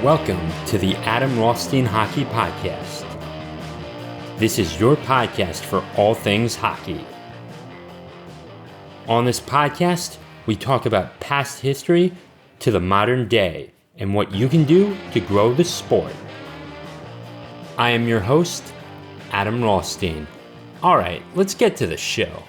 Welcome to the Adam Rothstein Hockey Podcast. This is your podcast for all things hockey. On this podcast, we talk about past history to the modern day and what you can do to grow the sport. I am your host, Adam Rothstein. All right, let's get to the show.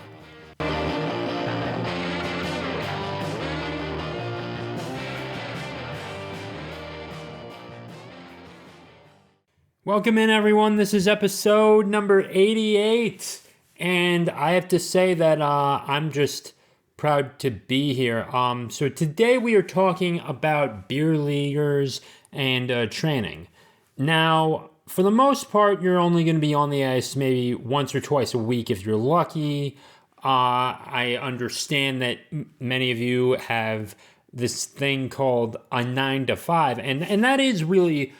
Welcome in, everyone. This is episode number 88, and I have to say that I'm just proud to be here. So today we are talking about beer leaguers and training. Now, for the most part, you're only going to be on the ice maybe once or twice a week if you're lucky. I understand that many of you have this thing called a 9 to 5, and that is really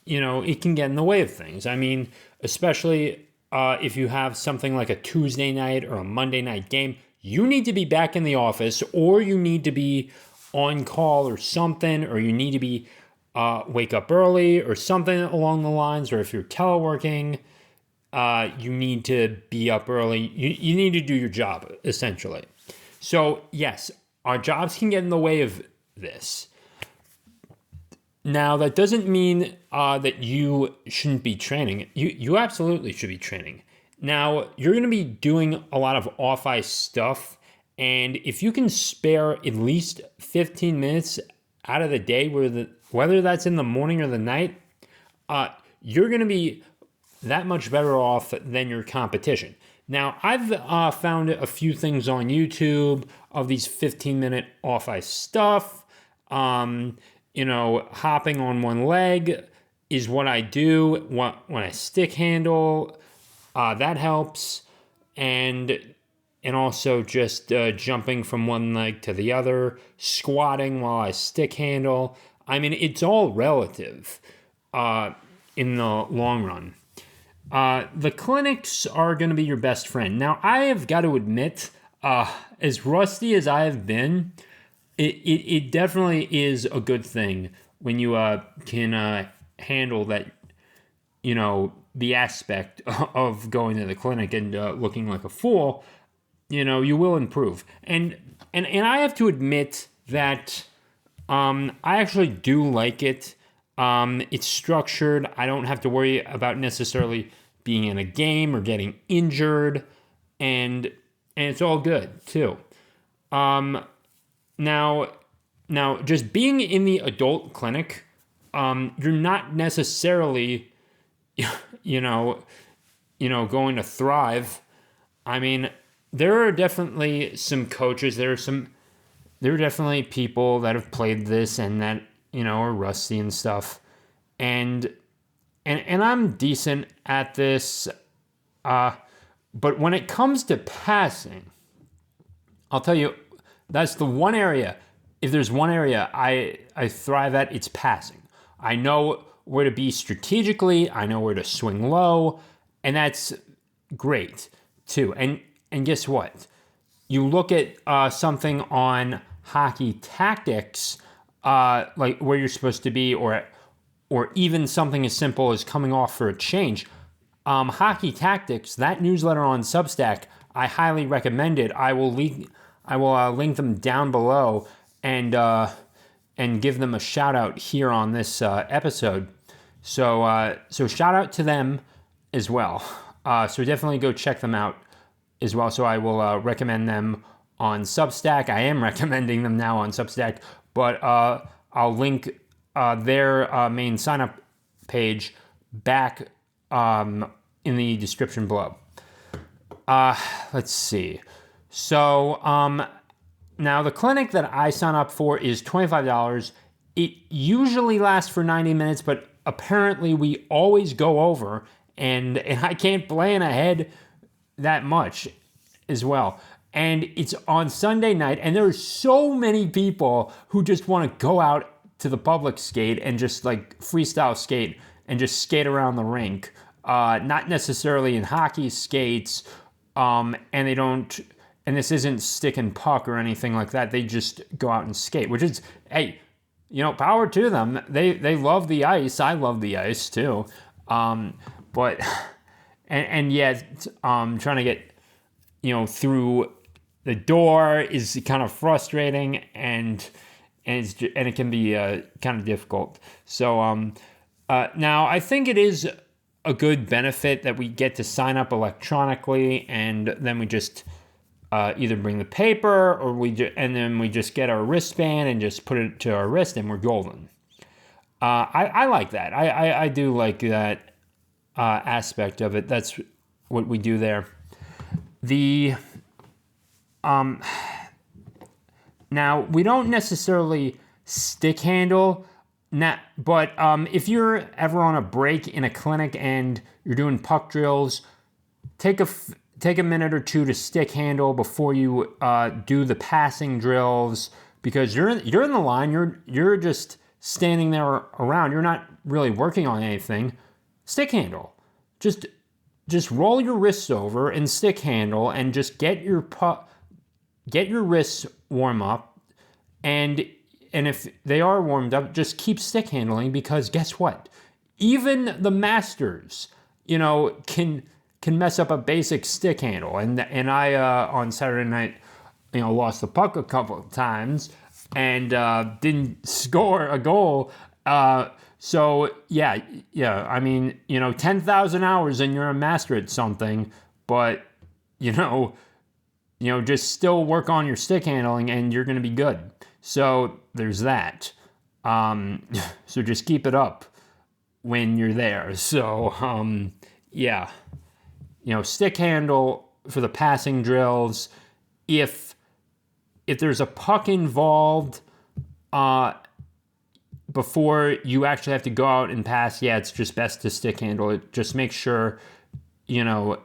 it can get in the way of things. I mean, especially if you have something like a Tuesday night or a Monday night game, you need to be back in the office, or you need to be on call or something, or you need to be wake up early or something along the lines, or if you're teleworking, you need to be up early. You need to do your job, essentially. So, yes, our jobs can get in the way of this. Now, that doesn't mean that you shouldn't be training. You absolutely should be training. Now, you're going to be doing a lot of off-ice stuff, and if you can spare at least 15 minutes out of the day, whether that's in the morning or the night, you're going to be that much better off than your competition. Now, I've found a few things on YouTube of these 15-minute off-ice stuff. Hopping on one leg is what I do when I stick handle. That helps. And also just jumping from one leg to the other, squatting while I stick handle. I mean, it's all relative in the long run. The clinics are going to be your best friend. Now, I have got to admit, as rusty as I have been, it definitely is a good thing when you can handle that, the aspect of going to the clinic and looking like a fool. You will improve. And I have to admit that I actually do like it. It's structured. I don't have to worry about necessarily being in a game or getting injured, and it's all good too. Now, just being in the adult clinic, you're not necessarily, going to thrive. I mean, there are definitely some coaches. There are definitely people that have played this and that are rusty and stuff, and I'm decent at this. But when it comes to passing, I'll tell you. That's the one area, if there's one area I thrive at, it's passing. I know where to be strategically, I know where to swing low, and that's great too. And guess what? You look at something on Hockey Tactics, like where you're supposed to be, or even something as simple as coming off for a change. Hockey Tactics, that newsletter on Substack, I highly recommend it. I will link them down below and give them a shout out here on this episode. So shout out to them as well. So definitely go check them out as well. So I will recommend them on Substack. I am recommending them now on Substack, but I'll link their main sign up page back in the description below. Let's see. So, now the clinic that I sign up for is $25. It usually lasts for 90 minutes, but apparently we always go over, and I can't plan ahead that much as well. And it's on Sunday night, and there are so many people who just want to go out to the public skate and just like freestyle skate and just skate around the rink. Not necessarily in hockey skates, and they don't... And this isn't stick and puck or anything like that. They just go out and skate, which is, hey, power to them. They love the ice. I love the ice too. But and yet trying to get through the door is kind of frustrating, and it can be kind of difficult. So now I think it is a good benefit that we get to sign up electronically, and then we just either bring the paper or and then we just get our wristband and just put it to our wrist and we're golden. I like that. I do like that aspect of it. That's what we do there. The now we don't necessarily stick handle. But if you're ever on a break in a clinic and you're doing puck drills, take a minute or two to stick handle before you do the passing drills, because you're in the line. You're just standing there around. You're not really working on anything. Stick handle. Just roll your wrists over and stick handle, and just get your wrists warm up, and if they are warmed up, just keep stick handling, because guess what? Even the masters, can mess up a basic stick handle. And I on Saturday night, lost the puck a couple of times and didn't score a goal. So yeah. I mean, 10,000 hours and you're a master at something, but just still work on your stick handling and you're going to be good. So there's that. So just keep it up when you're there. So yeah, stick handle for the passing drills. If there's a puck involved, before you actually have to go out and pass, it's just best to stick handle it. Just make sure, you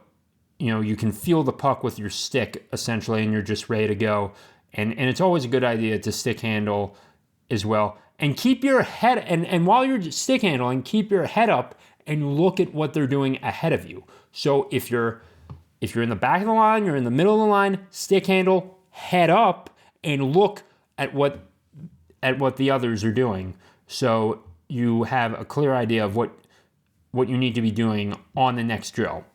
can feel the puck with your stick essentially, and you're just ready to go. And it's always a good idea to stick handle as well. And keep your head, and while you're stick handling, keep your head up and look at what they're doing ahead of you. So if you're in the back of the line, you're in the middle of the line, stick handle, head up, and look at what the others are doing. So you have a clear idea of what you need to be doing on the next drill.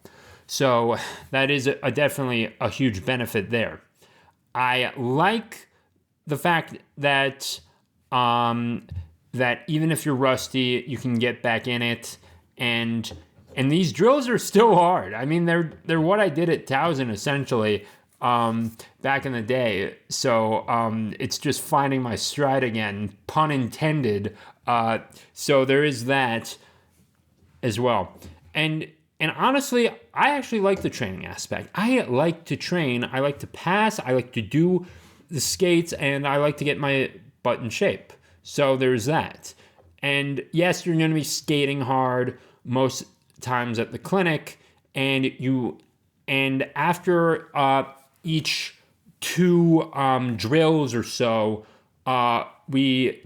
So that is definitely a huge benefit there. I like the fact that that even if you're rusty, you can get back in it, and these drills are still hard. I mean, they're what I did at Towson essentially back in the day. So it's just finding my stride again, pun intended. So there is that as well, and honestly, I actually like the training aspect. I like to train. I like to pass. I like to do the skates, and I like to get my butt in shape. So there's that. And yes, you're going to be skating hard most times at the clinic, and after each two drills or so, we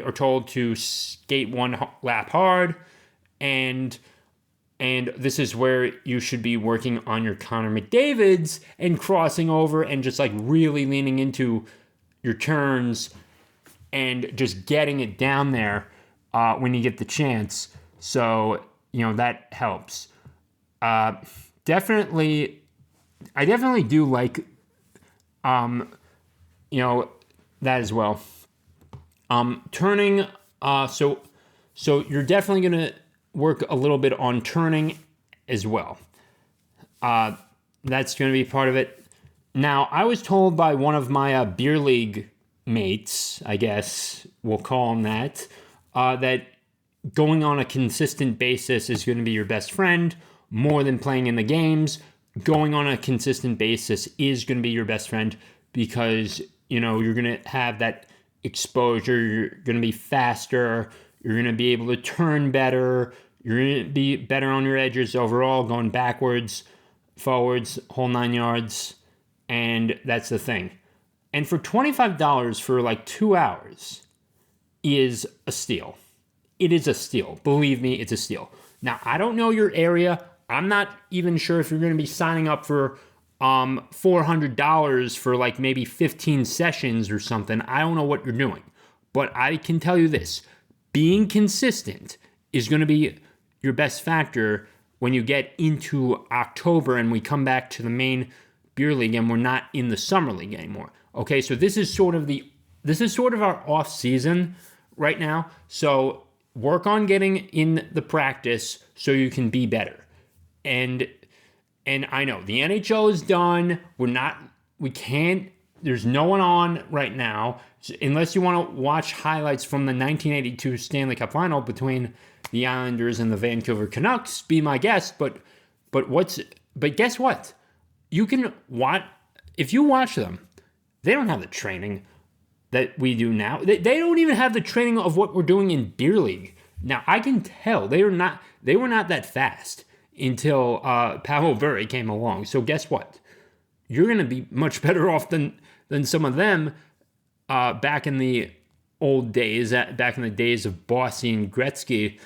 are told to skate one lap hard, and this is where you should be working on your Connor McDavids and crossing over and just like really leaning into your turns and just getting it down there when you get the chance. So, that helps. I definitely do like, that as well. Turning, so you're definitely going to work a little bit on turning as well. That's going to be part of it. Now, I was told by one of my beer league mates, I guess we'll call him that going on a consistent basis is going to be your best friend more than playing in the games. Going on a consistent basis is going to be your best friend, because, you're going to have that exposure. You're going to be faster. You're going to be able to turn better. You're going to be better on your edges overall, going backwards, forwards, whole 9 yards. And that's the thing. And for $25 for like 2 hours is a steal. It is a steal. Believe me, it's a steal. Now, I don't know your area. I'm not even sure if you're going to be signing up for $400 for like maybe 15 sessions or something. I don't know what you're doing. But I can tell you this, being consistent is going to be your best factor when you get into October and we come back to the main beer league and we're not in the summer league anymore. Okay, so this is sort of our off season right now. So work on getting in the practice so you can be better. And I know the NHL is done. We can't, there's no one on right now unless you want to watch highlights from the 1982 Stanley Cup final between the Islanders and the Vancouver Canucks. Be my guest, but guess what? You can watch, if you watch them, they don't have the training that we do now. They don't even have the training of what we're doing in beer league. Now, I can tell they were not that fast until Pavel Bure came along. So guess what? You're going to be much better off than some of them back in the old days, back in the days of Bossy and Gretzky,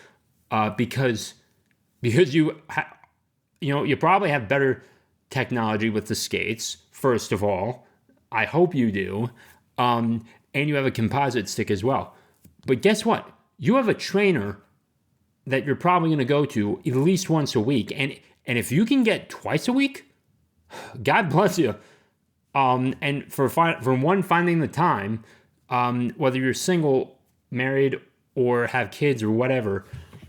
because you probably have better technology with the skates, first of all. I hope you do. And you have a composite stick as well. But guess what? You have a trainer that you're probably going to go to at least once a week. And if you can get twice a week, God bless you. And for one, finding the time, whether you're single, married, or have kids or whatever,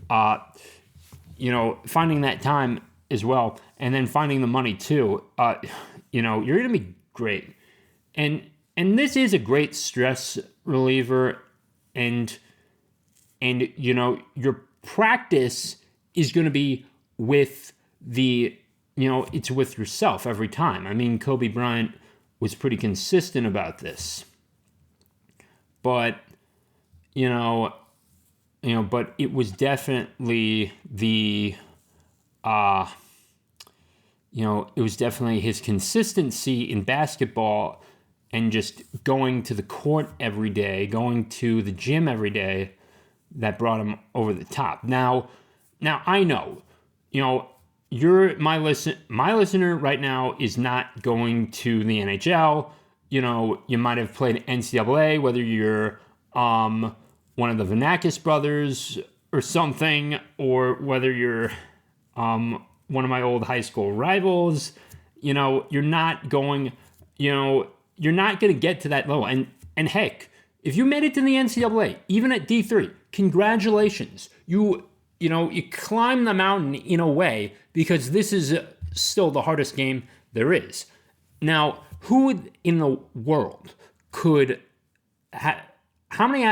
finding that time as well, and then finding the money too, you're going to be great. And this is a great stress reliever, and your practice is going to be with it's with yourself every time. I mean, Kobe Bryant was pretty consistent about this, but but it was definitely it was definitely his consistency in basketball and just going to the court every day, going to the gym every day, that brought him over the top. Now I know, you're my listener right now is not going to the NHL. You might have played NCAA, whether you're one of the Vanakis brothers or something, or whether you're one of my old high school rivals. You're not going to get to that level. And heck, if you made it to the NCAA, even at D3, congratulations. You climb the mountain in a way, because this is still the hardest game there is. Now, who in the world could how many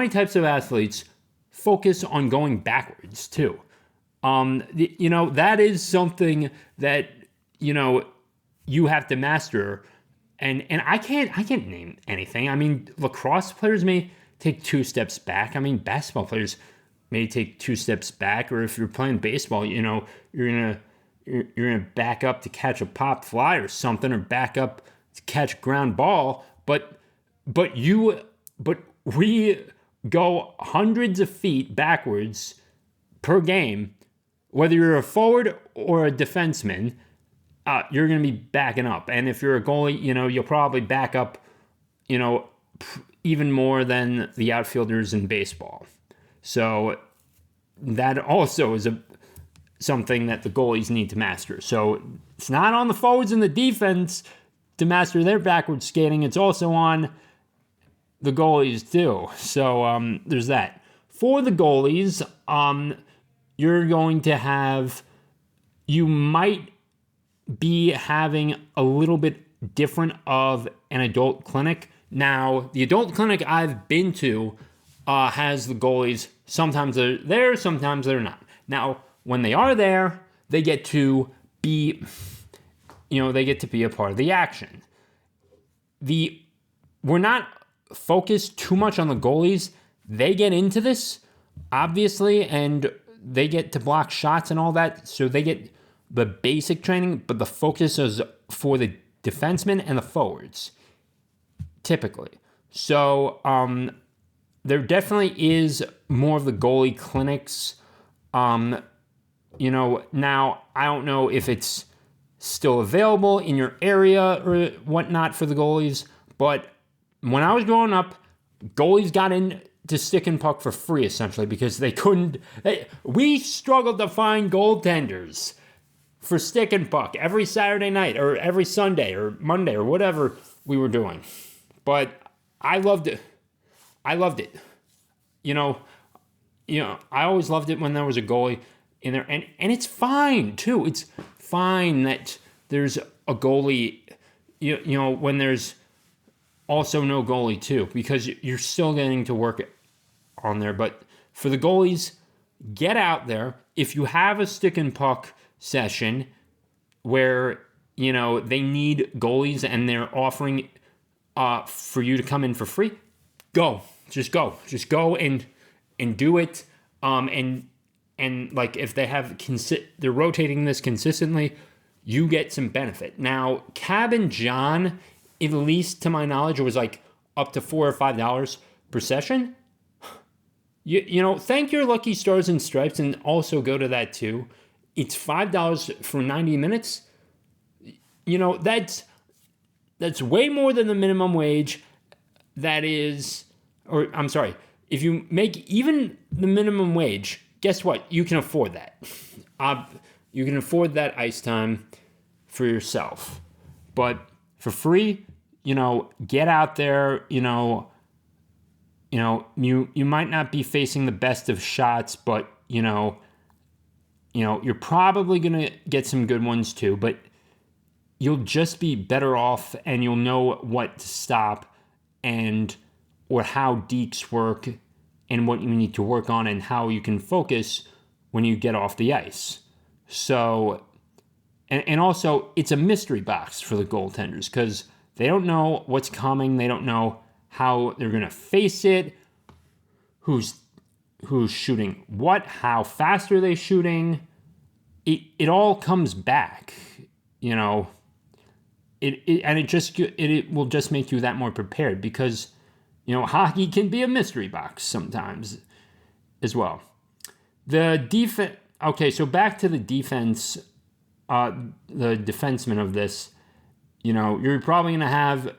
types of athletes focus on going backwards too? That is something that you have to master. And I can't name anything. I mean, lacrosse players may take 2 steps back. I mean, basketball players may take 2 steps back. Or if you're playing baseball, you're gonna back up to catch a pop fly or something, or back up to catch a ground ball. But we go hundreds of feet backwards per game, whether you're a forward or a defenseman. You're going to be backing up. And if you're a goalie, you'll probably back up, even more than the outfielders in baseball. So that also is something that the goalies need to master. So it's not on the forwards and the defense to master their backward skating. It's also on the goalies too. So there's that. For the goalies, you're going to have, you might be having a little bit different of an adult clinic. Now, the adult clinic I've been to has the goalies. Sometimes they're there, sometimes they're not. Now, when they are there, they get to be, a part of the action. We're not focused too much on the goalies. They get into this, obviously, and they get to block shots and all that, so they get the basic training, but the focus is for the defensemen and the forwards, typically. So there definitely is more of the goalie clinics. Now, I don't know if it's still available in your area or whatnot for the goalies, but when I was growing up, Goalies got in to stick and puck for free, essentially, because they couldn't. We struggled to find goaltenders for stick and puck every Saturday night or every Sunday or Monday or whatever we were doing. But I loved it. I loved it. You know, I always loved it when there was a goalie in there. And it's fine, too. It's fine that there's a goalie, when there's also no goalie, too, because you're still getting to work on there. But for the goalies, get out there. If you have a stick and puck session where, they need goalies and they're offering for you to come in for free, go. Just go. Just go and do it. And like if they have they're rotating this consistently, you get some benefit. Now, Cab and John, at least to my knowledge, it was like up to $4 or $5 per session. Thank your lucky stars and stripes and also go to that too. It's $5 for 90 minutes. That's way more than the minimum wage. That is, or I'm sorry, if you make even the minimum wage, guess what? You can afford that. You can afford that ice time for yourself. But for free, get out there, you might not be facing the best of shots, but, you're probably going to get some good ones too, but you'll just be better off and you'll know what to stop or how deeks work and what you need to work on and how you can focus when you get off the ice. So, and also it's a mystery box for the goaltenders because they don't know what's coming. They don't know how they're going to face it, who's shooting what, how fast are they shooting. It all comes back, It will just make you that more prepared because, hockey can be a mystery box sometimes as well. The defense. Okay, so back to the defense. The defenseman of this, you're probably going to have,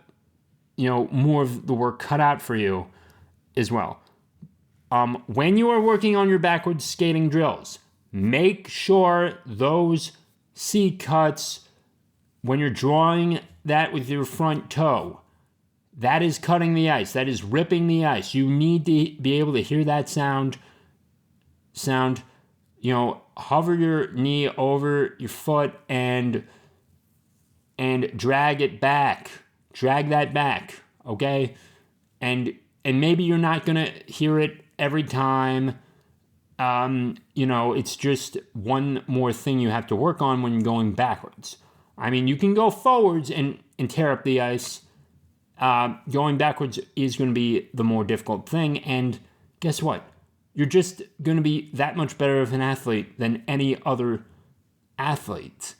more of the work cut out for you as well. When you are working on your backwards skating drills, make sure those C cuts, when you're drawing that with your front toe, that is cutting the ice. That is ripping the ice. You need to be able to hear that sound. Hover your knee over your foot and drag it back. Drag that back, okay? And maybe you're not going to hear it every time. It's just one more thing you have to work on when you're going backwards. I mean, you can go forwards and tear up the ice. Going backwards is going to be the more difficult thing. And guess what? You're just going to be that much better of an athlete than any other athlete.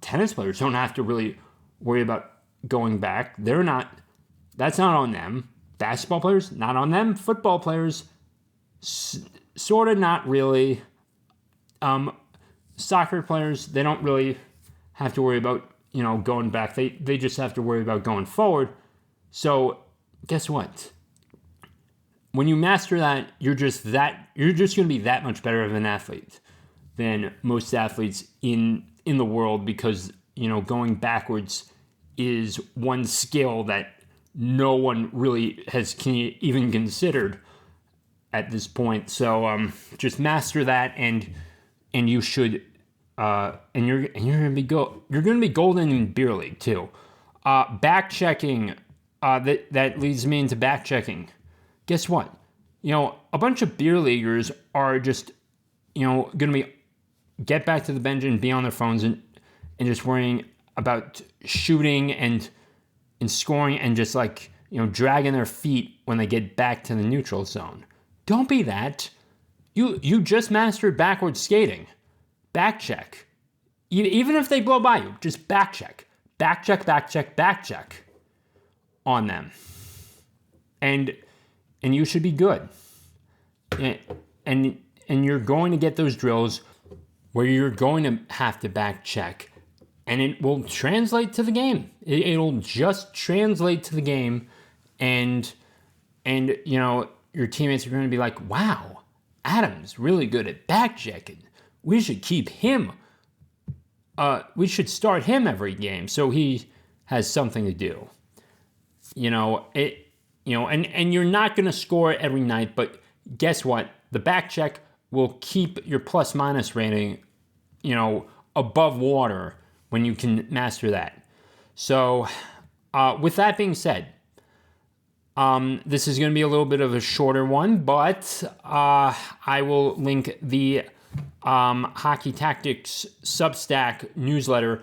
Tennis players don't have to really worry about going back. That's not on them. Basketball players, not on them. Football players, sort of not really. Soccer players, they don't really have to worry about, going back. They just have to worry about going forward. So guess what? When you master that, you're just going to be that much better of an athlete than most athletes in the world because, going backwards is one skill that no one really has even considered at this point. So just master that and you should and you're going to be golden in beer league too. Back checking, that leads me into back checking. Guess what? A bunch of beer leaguers are just, going to get back to the bench and be on their phones and just worrying about shooting and scoring and just dragging their feet when they get back to the neutral zone. Don't be that. You just mastered backwards skating. Back check. Even if they blow by you, just back check. Back check on them. And you should be good. And you're going to get those drills where you're going to have to back check. And it will translate to the game. It'll just translate to the game. And And, your teammates are going to be like, wow, Adam's really good at backchecking. We should keep him. We should start him every game so he has something to do. And you're not going to score every night, but guess what? The back check will keep your plus minus rating, above water when you can master that. So, with that being said, this is going to be a little bit of a shorter one, but I will link the Hockey Tactics Substack newsletter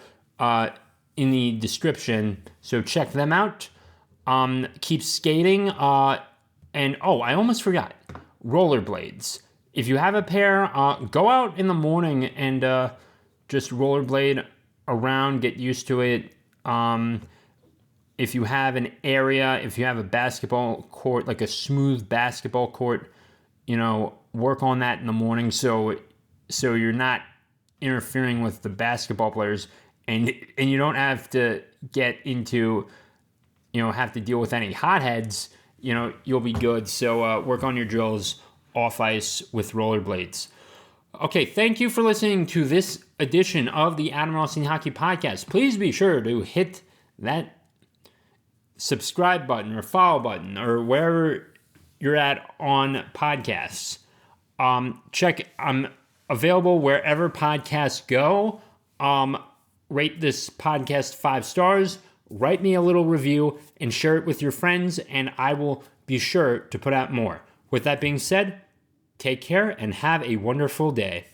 in the description, so check them out. Keep skating, and I almost forgot, rollerblades. If you have a pair, go out in the morning and just rollerblade around, get used to it. If you have an area, if you have a basketball court, like a smooth basketball court, work on that in the morning so you're not interfering with the basketball players, and you don't have to get into, have to deal with any hotheads. You'll be good. So work on your drills off ice with rollerblades. Okay, thank you for listening to this edition of the Adam Rothstein Hockey Podcast. Please be sure to hit that subscribe button or follow button or wherever you're at on podcasts. I'm available wherever podcasts go. Rate this podcast 5 stars, write me a little review, and share it with your friends, and I will be sure to put out more. With that being said, take care and have a wonderful day.